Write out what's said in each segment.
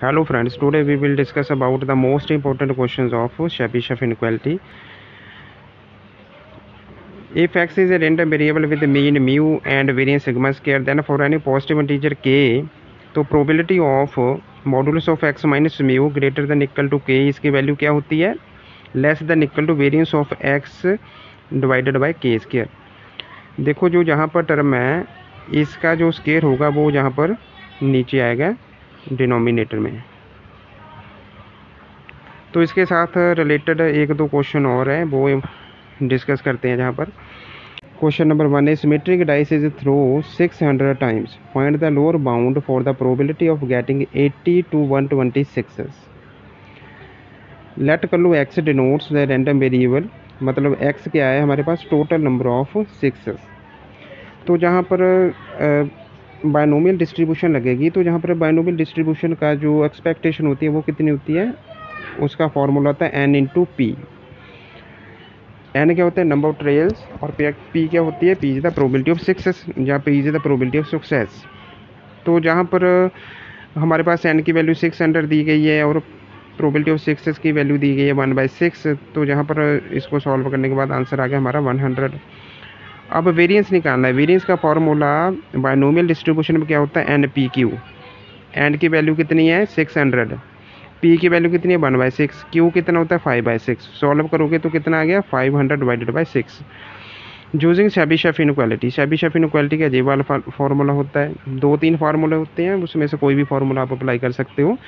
Hello friends, today we will discuss about the most important questions of Chebyshev inequality. If x is a random variable with mean mu and variance sigma square, then for any positive integer k, तो probability of modulus of x minus mu greater than equal to k, इसकी value क्या होती है? Less than equal to variance of x divided by k square. देखो जो जहाँ पर term है इसका जो स्क्वायर होगा वो जहाँ पर नीचे आएगा डिनोमिनेटर में. तो इसके साथ रिलेटेड एक दो क्वेश्चन और है वो डिस्कस करते हैं. जहाँ पर क्वेश्चन नंबर 1 है symmetric dice is throw 600 times, find the lower bound for the probability of getting 80 to 126. Let कर लो x denotes the random variable, मतलब x क्या है हमारे पास टोटल नंबर ऑफ 6. तो जहाँ पर बायनोमियल डिस्ट्रीब्यूशन लगेगी, तो जहाँ पर बायनोमियल डिस्ट्रीब्यूशन का जो एक्सपेक्टेशन होती है वो कितनी होती है, उसका फॉर्मूला होता है n इंटू पी. एन क्या होता है नंबर ऑफ ट्रेल्स और पी क्या होती है, P is the probability of success, जहाँ P is the probability of success. तो जहाँ पर हमारे पास एन की वैल्यू 600 दी गई है और प्रोबेबिलिटी ऑफ सक्सेस की वैल्यू दी गई है 1/6. तो जहाँ पर इसको सॉल्व करने के बाद आंसर आ गया हमारा 100. अब वेरिएंस निकालना है. वेरिएंस का फॉर्मूला बायनोमियल डिस्ट्रीब्यूशन में क्या होता है, एन पी क्यू. एन की वैल्यू कितनी है 600, पी की वैल्यू कितनी है 1/6, क्यू कितना होता है 5/6. सॉल्व करोगे तो कितना आ गया 500 divided by 6. Using Chebyshev inequality. Chebyshev inequality का जे वाला फार्मूला होता है. 2-3 फार्मूले होते हैं, उसमें से कोई भी फार्मूला आप अप्लाई कर सकते हो.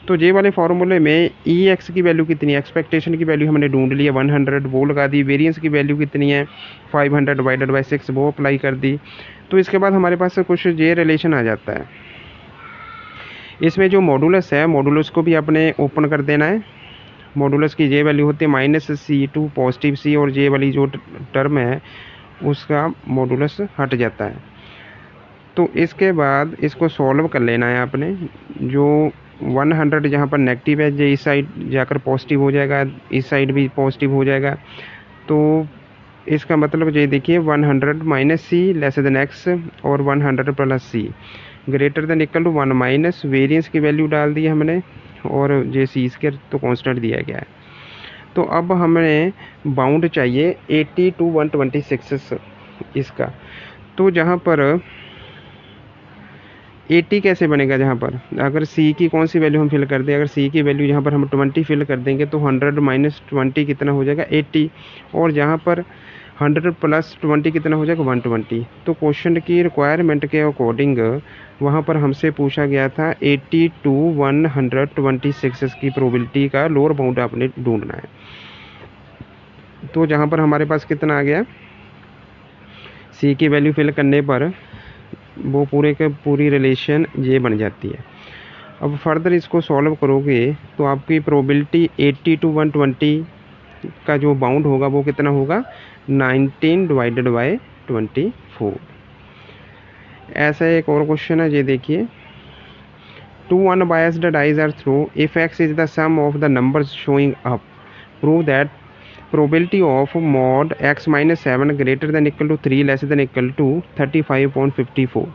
तो जे वाले फार्मूले में ई एक्स की वैल्यू कितनी है, एक्सपेक्टेशन की वैल्यू हमने ढूंढ ली है 100, वो लगा दी. वेरिएंस की वैल्यू कितनी है 500 डिवाइडेड बाई 6, वो अप्लाई कर दी. तो इसके बाद हमारे पास कुछ जे रिलेशन आ जाता है. इसमें जो मॉडुलस है, मॉडुलस को भी आपने ओपन कर देना है. मॉडुलस की जे वैल्यू होती है -c टू पॉजिटिव c, और जे वाली जो टर्म है उसका मॉडुलस हट जाता है. तो इसके बाद इसको सॉल्व कर लेना है आपने. जो 100 जहाँ पर नेगेटिव है, जो इस साइड जाकर पॉजिटिव हो जाएगा, इस साइड भी पॉजिटिव हो जाएगा. तो इसका मतलब ये देखिए 100 - c लेस देन x और 100 + c greater than equal to 1 minus variance की वैल्यू डाल दी हमने और जे सी स्क्वायर तो कांस्टेंट दिया गया है. तो अब हमें बाउंड चाहिए 80 to 126 इसका. तो जहाँ पर 80 कैसे बनेगा, जहाँ पर अगर c की कौन सी वैल्यू हम फिल कर दें, अगर c की वैल्यू जहाँ पर हम 20 फिल कर देंगे तो 100 - 20 कितना हो जाएगा 80, और जहाँ पर 100 + 20 कितना हो जाएगा 120. तो क्वेश्चन की रिक्वायरमेंट के अकॉर्डिंग वहाँ पर हमसे पूछा गया था 80 to 126 की प्रोबेबिलिटी का लोअर बाउंड आपने ढूंढना है. तो जहाँ पर हमारे पास कितना आ गया, सी की वैल्यू फिल करने पर वो पूरे के पूरी रिलेशन ये बन जाती है. अब फर्दर इसको सॉल्व करोगे तो आपकी प्रोबेबिलिटी 80 to 120 का जो बाउंड होगा वो कितना होगा 19 डिवाइडेड बाय 24. ऐसा एक और क्वेश्चन है, ये देखिए. 2 unbiased dice are thrown if x is the sum of the numbers showing up. Prove that probability of mod x - 7 greater than equal to 3 less than equal to 35/54.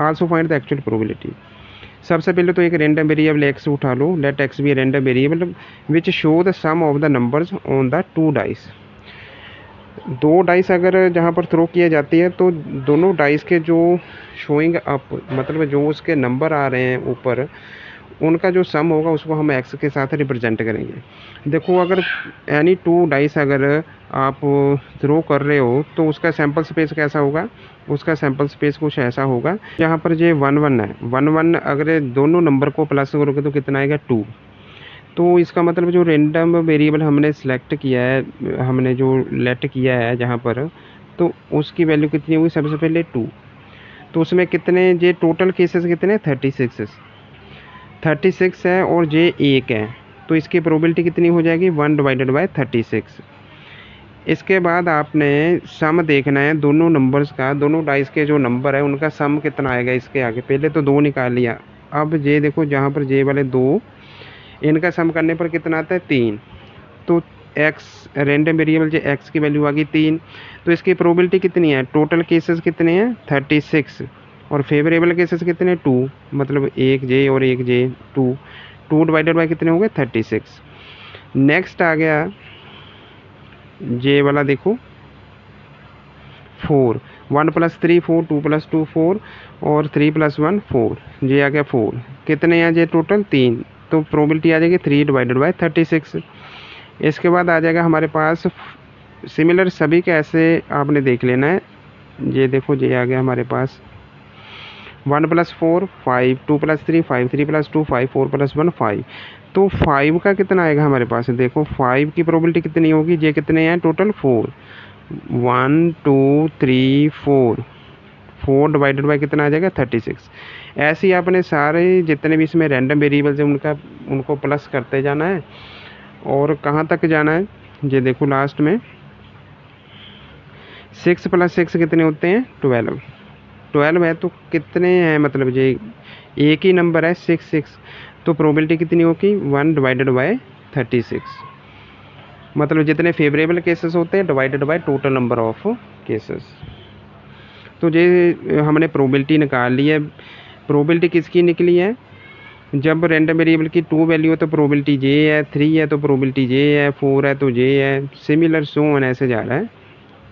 Also find the actual probability. सबसे पहले तो एक random variable x उठा लो. Let x be random variable which show the sum of the numbers on the 2 dice. 2 dice अगर जहाँ पर throw किया जाती है तो दोनों डाइस के जो शोइंग अप, मतलब जो उसके नंबर आ रहे हैं ऊपर, उनका जो सम होगा उसको हम x के साथ रिप्रेजेंट करेंगे. देखो अगर एनी 2 डाइस अगर आप थ्रो कर रहे हो तो उसका सैम्पल स्पेस कैसा होगा, उसका सैम्पल स्पेस कुछ ऐसा होगा. जहाँ पर ये 1 1 है, 1 1 अगर दोनों नंबर को प्लस करोगे तो कितना आएगा 2. तो इसका मतलब जो रैंडम वेरिएबल हमने सेलेक्ट किया है, हमने जो लेट किया है जहाँ पर, तो उसकी वैल्यू कितनी होगी सबसे पहले 2. तो उसमें कितने जे टोटल केसेस कितने 36 है और जे 1 है. तो इसकी प्रोबेबिलिटी कितनी हो जाएगी 1 डिवाइडेड बाय 36. इसके बाद आपने सम देखना है दोनों नंबर्स का, दोनों डाइस के जो नंबर है उनका सम कितना आएगा इसके आगे. पहले तो 2 निकाल लिया. अब जे देखो जहाँ पर जे वाले 2, इनका सम करने पर कितना आता है 3. तो एक्स रैंडम वेरिएबल जो एक्स की वैल्यू आ गई 3. तो इसकी प्रोबेबिलिटी कितनी है, टोटल केसेस कितने हैं 36 और फेवरेबल केसेस कितने 2, मतलब 1 जे और 1 जे 2. 2 डिवाइडेड बाई कितने हो गए 36। नेक्स्ट आ गया जे वाला, देखो 4, 1 + 3 4, 2 + 2 4 और 3 + 1 4, ये आ गया 4। कितने हैं ये टोटल 3, तो प्रोबेबिलिटी आ जाएगी 3 डिवाइडेड बाई 36। इसके बाद आ जाएगा हमारे पास सिमिलर सभी का ऐसे आपने देख लेना है। ये देखो ये आ गया हमारे पास 1 + 4 5, 2 + 3 5, 3 + 2 5, 4 + 1 5। तो 5 का कितना आएगा हमारे पास, देखो 5 की प्रोबेबिलिटी कितनी होगी, ये कितने हैं टोटल 4, 1 2 3 4, 4 डिवाइडेड बाई कितना आ जाएगा 36। ऐसे ही आपने सारे जितने भी इसमें रैंडम वेरिएबल्स हैं उनको प्लस करते जाना है। और कहाँ तक जाना है, ये देखो लास्ट में 6 + 6 कितने होते हैं 12, 12 है तो कितने हैं, मतलब ये एक ही नंबर है 6, तो प्रोबेबिलिटी कितनी होगी 1 डिवाइडेड बाई 36। मतलब जितने फेवरेबल केसेस होते हैं divided by total number of cases. तो ये हमने प्रोबेबिलिटी निकाल ली है। प्रोबेबिलिटी किसकी निकली है, जब रैंडम वेरिएबल की 2 वैल्यू है तो प्रोबेबिलिटी जे है, 3 है तो प्रोबेबिलिटी जे है, 4 है तो जे है, सिमिलर सो ऑन ऐसे जा रहा है।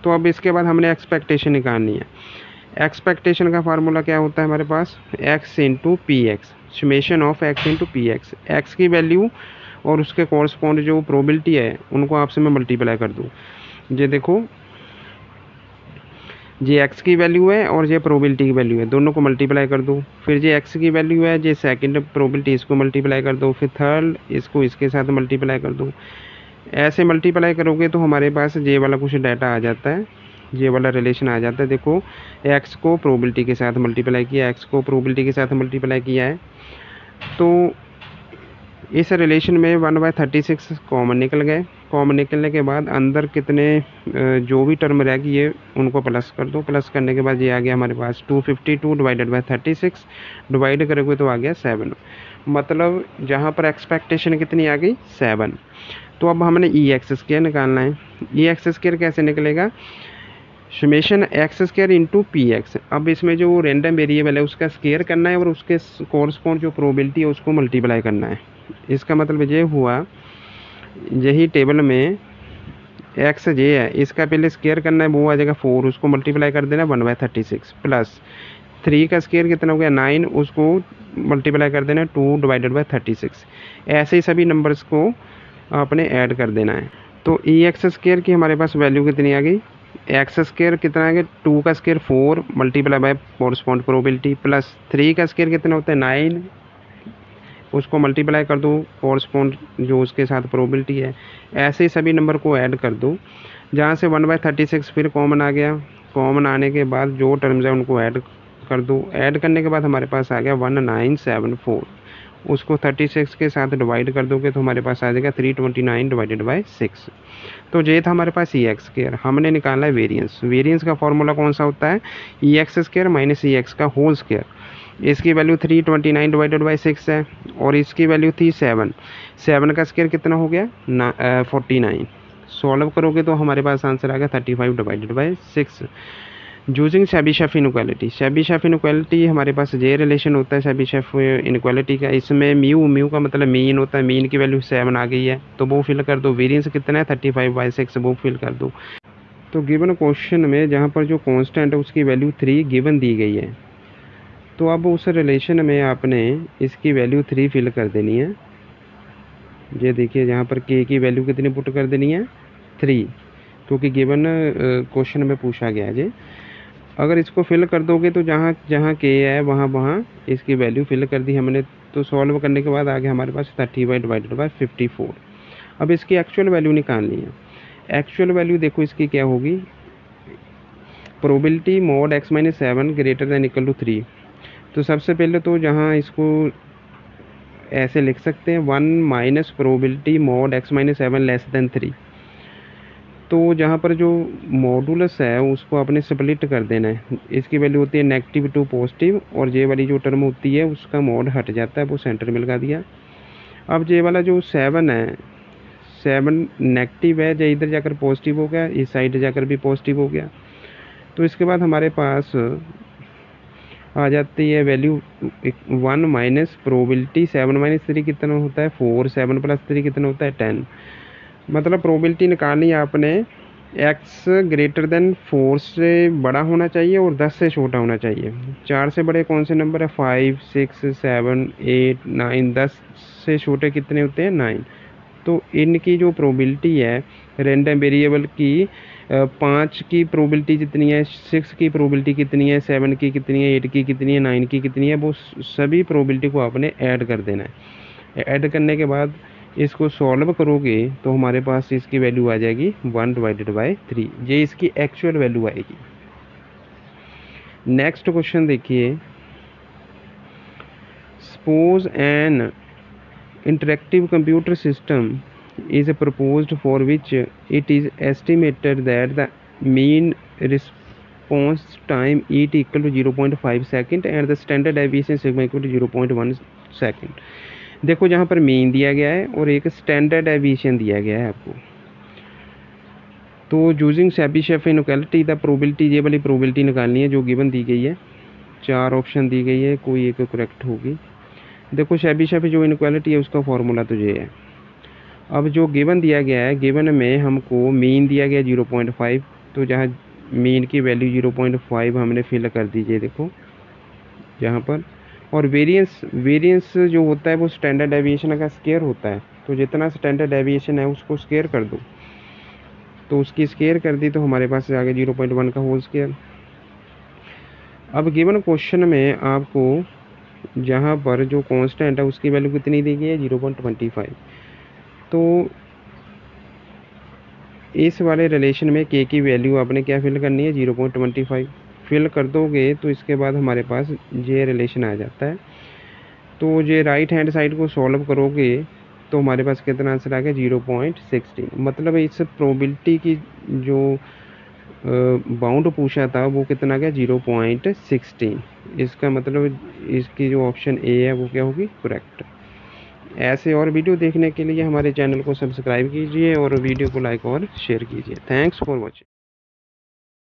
तो अब इसके बाद हमने एक्सपेक्टेशन निकालनी है। एक्सपेक्टेशन का फार्मूला क्या होता है हमारे पास, x into P x, summation of x into P x. X की वैल्यू और उसके कॉरस्पॉन्ड जो प्रोबेबिलिटी है उनको आपसे मैं मल्टीप्लाई कर दूँ। ये देखो ये x की वैल्यू है और ये प्रोबेबिलिटी की वैल्यू है, दोनों को मल्टीप्लाई कर दो। फिर ये x की वैल्यू है, ये सेकंड प्रोबेबिलिटी, इसको मल्टीप्लाई कर दो। फिर थर्ड इसको इसके साथ मल्टीप्लाई कर दो। ऐसे मल्टीप्लाई करोगे तो हमारे पास ये वाला कुछ डाटा आ जाता है, ये वाला रिलेशन आ जाता है। देखो x को प्रोबेबिलिटी के साथ मल्टीप्लाई किया, x को प्रोबेबिलिटी के साथ मल्टीप्लाई किया है, तो इस रिलेशन में 1/36 कॉमन निकल गए। कॉमन निकलने के बाद अंदर कितने जो भी टर्म रहेगी ये उनको प्लस कर दो। प्लस करने के बाद ये आ गया हमारे पास 252 डिवाइडेड बाई 36, डिवाइड करोगे तो आ गया 7। मतलब जहाँ पर एक्सपेक्टेशन कितनी आ गई 7। तो अब हमने ई एक्स स्क्वायर निकालना है। ई एक्स स्क्वायर कैसे निकलेगा, summation x square into P x. अब इसमें जो रैंडम वेरिएबल है उसका स्क्वायर करना है और उसके कॉरस्पॉन्ड जो प्रोबेबिलिटी है उसको मल्टीप्लाई करना है। इसका मतलब ये हुआ, यही टेबल में एक्स जे है इसका पहले स्क्वायर करना है, वो आ जाएगा 4, उसको मल्टीप्लाई कर देना 1/36, प्लस 3 का स्क्वायर कितना हो गया 9, उसको मल्टीप्लाई कर देना 2 डिवाइडेड बाई 36। ऐसे ही सभी नंबर्स को आपने ऐड कर देना है। तो ई एक्स स्क्वायर की हमारे पास वैल्यू कितनी आ गई, एक्स स्क्वायर कितना आ गया 2 का square 4 multiply by correspond probability, plus 3 का स्क्वायर कितना होता है 9, उसको मल्टीप्लाई कर दो कॉरस्पॉन्ड जो उसके साथ प्रोबेबिलिटी है। ऐसे ही सभी नंबर को ऐड कर दो, जहाँ से 1/36 फिर कॉमन आ गया। कॉमन आने के बाद जो टर्म्स है उनको ऐड कर दो। ऐड करने के बाद हमारे पास आ गया 1974, उसको 36 के साथ डिवाइड कर दोगे तो हमारे पास आ जाएगा 329 डिवाइडेड बाई 6। तो ये था हमारे पास ई एक्स स्क्वायर। हमने निकाला है वेरिएंस। वेरिएंस का फॉर्मूला कौन सा होता है, ई एक्स स्क्वायर माइनस ई एक्स का होल स्क्वायर। इसकी वैल्यू 329 डिवाइडेड बाई 6 है और इसकी वैल्यू थी 7। 7 का स्क्वायर कितना हो गया 49। सॉल्व करोगे तो हमारे पास आंसर आ गया 35 divided by 6। Using Chebyshev inequality. Chebyshev inequality हमारे पास ये रिलेशन होता है शेबीशेफ इनइक्वालिटी का। इसमें म्यू का मतलब मीन होता है, मीन की वैल्यू 7 आ गई है तो वो फिल कर दो। वेरिएंस कितना है 35/6, वो फिल कर दो। तो गिवन क्वेश्चन में जहाँ पर जो कांस्टेंट है उसकी वैल्यू 3 गिवन दी गई है, तो अब उस रिलेशन में आपने इसकी वैल्यू 3 फिल कर देनी है। ये देखिए यहाँ पर के की वैल्यू कितनी पुट कर देनी है 3, क्योंकि गिवन क्वेश्चन में पूछा गया है। अगर इसको फिल कर दोगे तो जहाँ जहाँ के है वहाँ इसकी वैल्यू फिल कर दी हमने। तो सॉल्व करने के बाद आ गया हमारे पास 30 डिवाइडेड बाई 54। अब इसकी एक्चुअल वैल्यू निकालनी है। एक्चुअल वैल्यू देखो इसकी क्या होगी, probability mod x - 7 greater than equal to 3। तो सबसे पहले तो जहाँ इसको ऐसे लिख सकते हैं 1 minus probability mod x - 7 less than 3। तो जहाँ पर जो मॉडुलस है उसको आपने स्प्लिट कर देना है। इसकी वैल्यू होती है नेगेटिव टू पॉजिटिव और जे वाली जो टर्म होती है उसका मॉड हट जाता है, वो सेंटर में लगा दिया। अब जे वाला जो 7 है, 7 नेगेटिव है, जो इधर जाकर पॉजिटिव हो गया, इस साइड जाकर भी पॉजिटिव हो गया। तो इसके बाद हमारे पास आ जाती है वैल्यू 1 माइनस प्रोबेबिलिटी 7 माइनस 3 कितना होता है 4, 7 प्लस 3 कितना होता है 10। मतलब प्रोबेबिलिटी निकालनी है आपने x ग्रेटर देन 4 से बड़ा होना चाहिए और 10 से छोटा होना चाहिए। 4 से बड़े कौन से नंबर है 5, 6, 7, 8, 9, 10 से छोटे कितने होते हैं 9। तो इनकी जो प्रोबेबिलिटी है रैंडम वेरिएबल की 5 की प्रोबेबिलिटी जितनी है, 6 की प्रोबेबिलिटी कितनी है, 7 की कितनी है, 8 की कितनी है, 9 की कितनी है, वो सभी प्रोबेबिलिटी को आपने ऐड कर देना है। ऐड करने के बाद इसको सॉल्व करोगे तो हमारे पास इसकी वैल्यू आ जाएगी 1/3। ये इसकी एक्चुअल वैल्यू आएगी। नेक्स्ट क्वेश्चन देखिए, suppose an interactive computer system is proposed for which it is estimated that the mean response time it equal to 0.5 second and the standard deviation sigma equal to 0.1 second। देखो जहाँ पर mean दिया गया है और एक standard deviation दिया गया है आपको। तो using Chebyshev inequality the probability, ये वाली प्रोबेबिलिटी निकालनी है जो गिवन दी गई है। 4 ऑप्शन दी गई है, कोई एक करेक्ट होगी। देखो शेबीशेफ जो इनइक्वालिटी है उसका फॉर्मूला तो ये है। अब जो गिवन दिया गया है, गिवन में हमको मीन दिया गया 0.5, तो जहाँ मीन की वैल्यू 0.5 हमने फिल कर दीजिए देखो यहाँ पर। और वेरिएंस जो होता है वो स्टैंडर्ड डेविएशन का स्क्वायर होता है, तो जितना स्टैंडर्ड डेविएशन है उसको स्क्वायर कर दो। तो उसकी स्क्वायर कर दी तो हमारे पास आ गया 0.1 का होल स्क्वायर। अब गिवन क्वेश्चन में आपको जहाँ पर जो कांस्टेंट है उसकी वैल्यू कितनी दी गई है 0.25। तो इस वाले रिलेशन में के की वैल्यू आपने क्या फिल करनी है 0.25 फिल कर दोगे तो इसके बाद हमारे पास ये रिलेशन आ जाता है। तो ये राइट हैंड साइड को सॉल्व करोगे तो हमारे पास कितना आंसर आ गया 0.16। मतलब इस प्रोबेबिलिटी की जो बाउंड पूछा था वो कितना गया 0.16। इसका मतलब इसकी जो ऑप्शन ए है वो क्या होगी करेक्ट। ऐसे और वीडियो देखने के लिए हमारे चैनल को सब्सक्राइब कीजिए और वीडियो को लाइक और शेयर कीजिए। Thanks for watching.